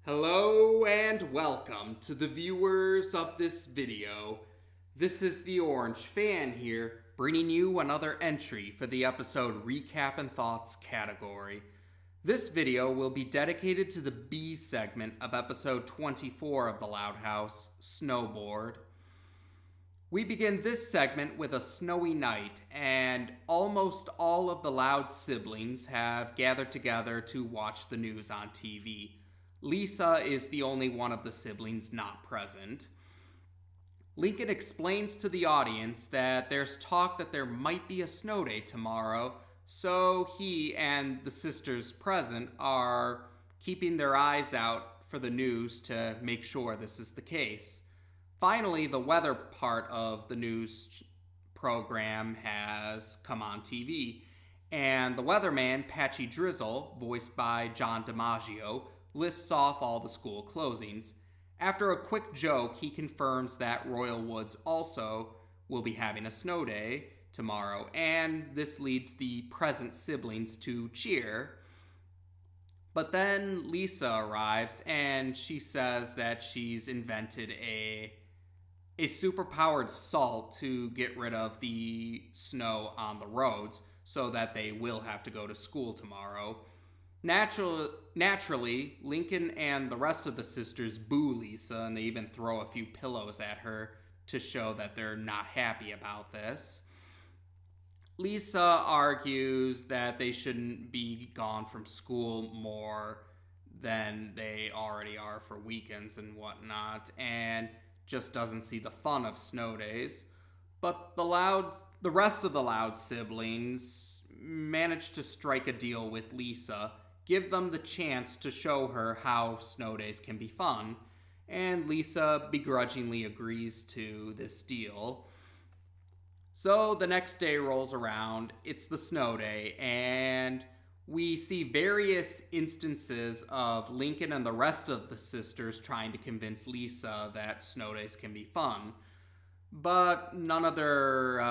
Hello and welcome to the viewers of this video. This is the Orange Fan here, bringing you another entry for the episode Recap and Thoughts category. This video will be dedicated to the B segment of episode 24 of The Loud House, Snowboard. We begin this segment with a snowy night, and almost all of the Loud siblings have gathered together to watch the news on TV. Lisa is the only one of the siblings not present. Lincoln explains to the audience that there's talk that there might be a snow day tomorrow, so he and the sisters present are keeping their eyes out for the news to make sure this is the case. Finally, the weather part of the news program has come on TV, and the weatherman, Patchy Drizzle, voiced by John DiMaggio, lists off all the school closings. After a quick joke, he confirms that Royal Woods also will be having a snow day tomorrow, and this leads the present siblings to cheer. But then Lisa arrives, and she says that she's invented a superpowered salt to get rid of the snow on the roads so that they will have to go to school tomorrow. Naturally, Lincoln and the rest of the sisters boo Lisa, and they even throw a few pillows at her to show that they're not happy about this. Lisa argues that they shouldn't be gone from school more than they already are for weekends and whatnot, and just doesn't see the fun of snow days. But the rest of the Loud siblings manage to strike a deal with Lisa, give them the chance to show her how snow days can be fun, and Lisa begrudgingly agrees to this deal. So the next day rolls around, it's the snow day, and we see various instances of Lincoln and the rest of the sisters trying to convince Lisa that snow days can be fun. But none of their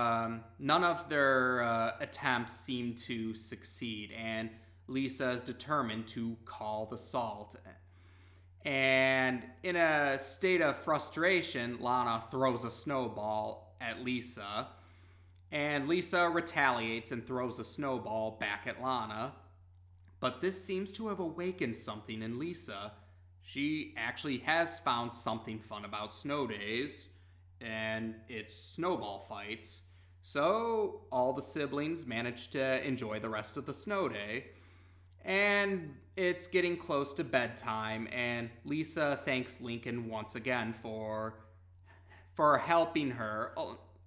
attempts seem to succeed, and Lisa is determined to call the salt. And in a state of frustration, Lana throws a snowball at Lisa, and Lisa retaliates and throws a snowball back at Lana. But this seems to have awakened something in Lisa. She actually has found something fun about snow days, and it's snowball fights. So all the siblings manage to enjoy the rest of the snow day. And it's getting close to bedtime, and Lisa thanks Lincoln once again for helping her,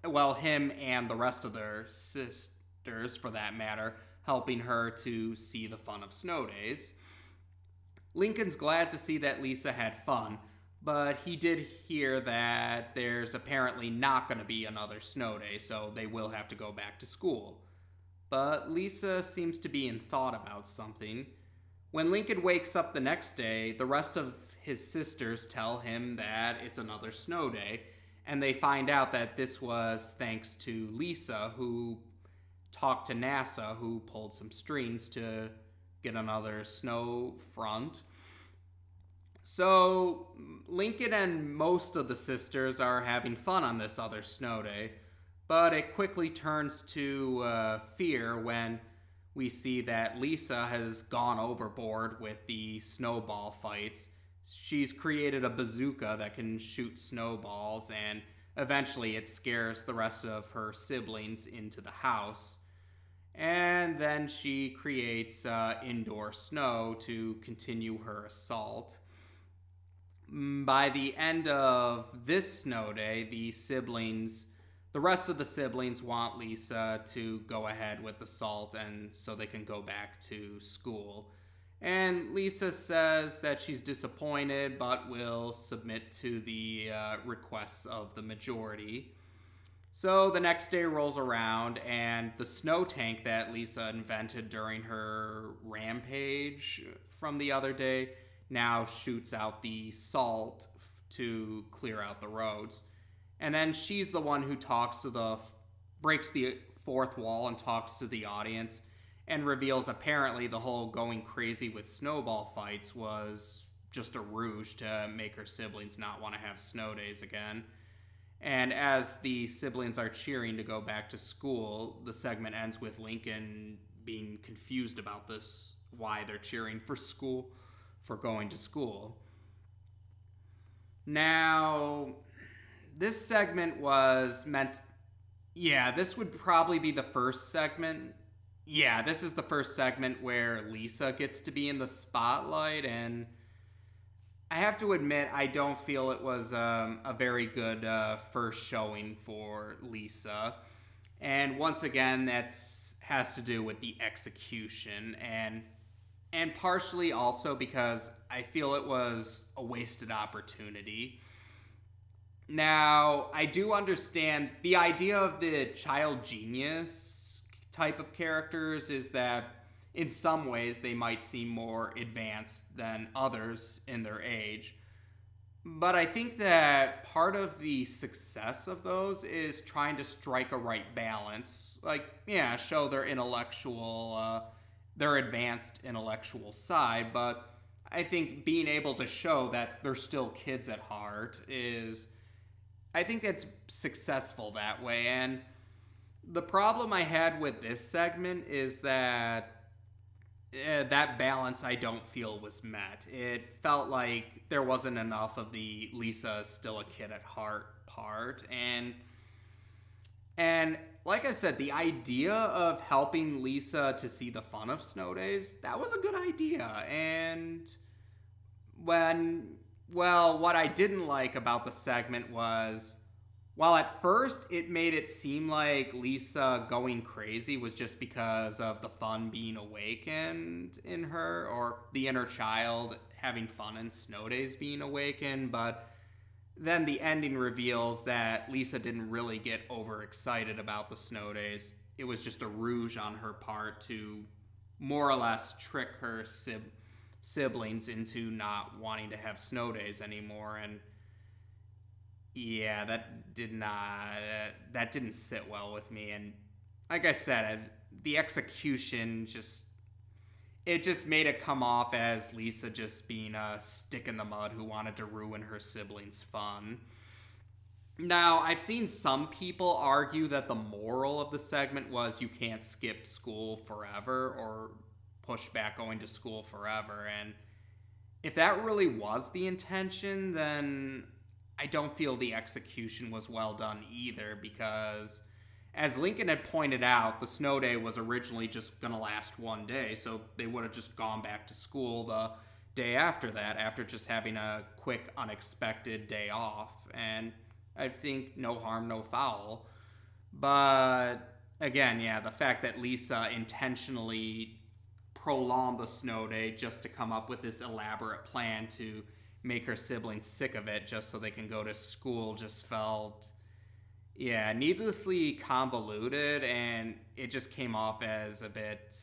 well, him and the rest of their sisters, for that matter, helping her to see the fun of snow days. Lincoln's glad to see that Lisa had fun, but he did hear that there's apparently not going to be another snow day, so they will have to go back to school. But Lisa seems to be in thought about something. When Lincoln wakes up the next day, the rest of his sisters tell him that it's another snow day, and they find out that this was thanks to Lisa, who talked to NASA, who pulled some strings to get another snow front. So Lincoln and most of the sisters are having fun on this other snow day, but it quickly turns to fear when we see that Lisa has gone overboard with the snowball fights. She's created a bazooka that can shoot snowballs, and eventually it scares the rest of her siblings into the house. And then she creates indoor snow to continue her assault. By the end of this snow day, the rest of the siblings want Lisa to go ahead with the salt, and so they can go back to school. And Lisa says that she's disappointed, but will submit to the requests of the majority. So the next day rolls around, and the snow tank that Lisa invented during her rampage from the other day now shoots out the salt to clear out the roads. And then she's the one who breaks the fourth wall and talks to the audience and reveals apparently the whole going crazy with snowball fights was just a ruse to make her siblings not want to have snow days again. And as the siblings are cheering to go back to school, the segment ends with Lincoln being confused about this, why they're cheering for going to school. Now, this segment was meant... Yeah, this would probably be the first segment. Yeah, this is the first segment where Lisa gets to be in the spotlight, and I have to admit, I don't feel it was a very good first showing for Lisa. And once again, that has to do with the execution, and partially also because I feel it was a wasted opportunity. Now, I do understand the idea of the child genius type of characters is that in some ways they might seem more advanced than others in their age. But I think that part of the success of those is trying to strike a right balance. Like, yeah, show their their advanced intellectual side, but I think being able to show that they're still kids at heart I think that's successful that way. And the problem I had with this segment is that that balance I don't feel was met. It felt like there wasn't enough of the Lisa is still a kid at heart part, and like I said, the idea of helping Lisa to see the fun of snow days, that was a good idea. And what I didn't like about the segment was, while at first it made it seem like Lisa going crazy was just because of the fun being awakened in her, or the inner child having fun in snow days being awakened, but then the ending reveals that Lisa didn't really get overexcited about the snow days. It was just a ruse on her part to more or less trick her siblings into not wanting to have snow days anymore. And yeah, that didn't sit well with me. And like I said, the execution just made it come off as Lisa just being a stick in the mud who wanted to ruin her siblings' fun. Now, I've seen some people argue that the moral of the segment was you can't skip school forever or push back going to school forever. And if that really was the intention, then I don't feel the execution was well done either, because as Lincoln had pointed out, the snow day was originally just going to last one day, so they would have just gone back to school the day after that, after just having a quick, unexpected day off. And I think no harm, no foul. But again, yeah, the fact that Lisa intentionally prolonged the snow day just to come up with this elaborate plan to make her siblings sick of it just so they can go to school just felt, yeah, needlessly convoluted, and it just came off as a bit,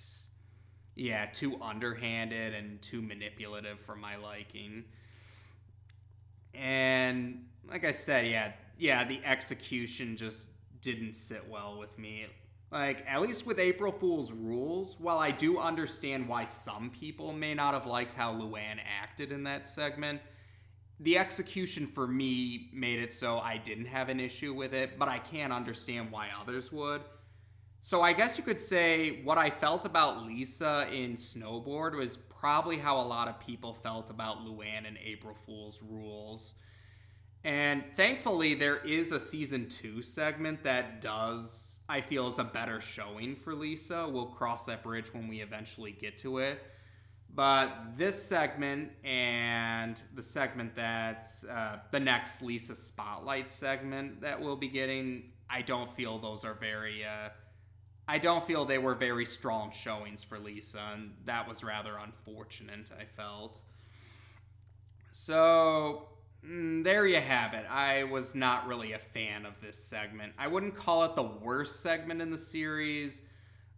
yeah, too underhanded and too manipulative for my liking. And like I said, yeah, the execution just didn't sit well with me. Like, at least with April Fool's rules, while I do understand why some people may not have liked how Luann acted in that segment, the execution for me made it so I didn't have an issue with it, but I can't understand why others would. So I guess you could say what I felt about Lisa in Snowboard was probably how a lot of people felt about Luann in April Fool's rules. And thankfully, there is a season 2 segment that does, I feel, is a better showing for Lisa. We'll cross that bridge when we eventually get to it. But this segment and the segment that's the next Lisa Spotlight segment that we'll be getting, I don't feel those are very, I don't feel they were very strong showings for Lisa, and that was rather unfortunate, I felt. So, there you have it. I was not really a fan of this segment. I wouldn't call it the worst segment in the series,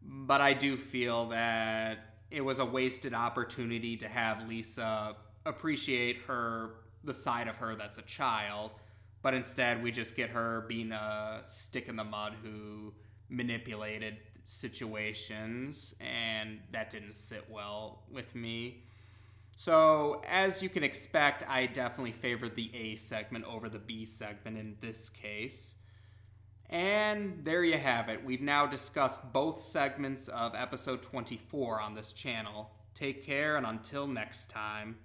but I do feel that it was a wasted opportunity to have Lisa appreciate the side of her that's a child, but instead we just get her being a stick in the mud who manipulated situations, and that didn't sit well with me. So, as you can expect, I definitely favored the A segment over the B segment in this case. And there you have it. We've now discussed both segments of episode 24 on this channel. Take care, and until next time.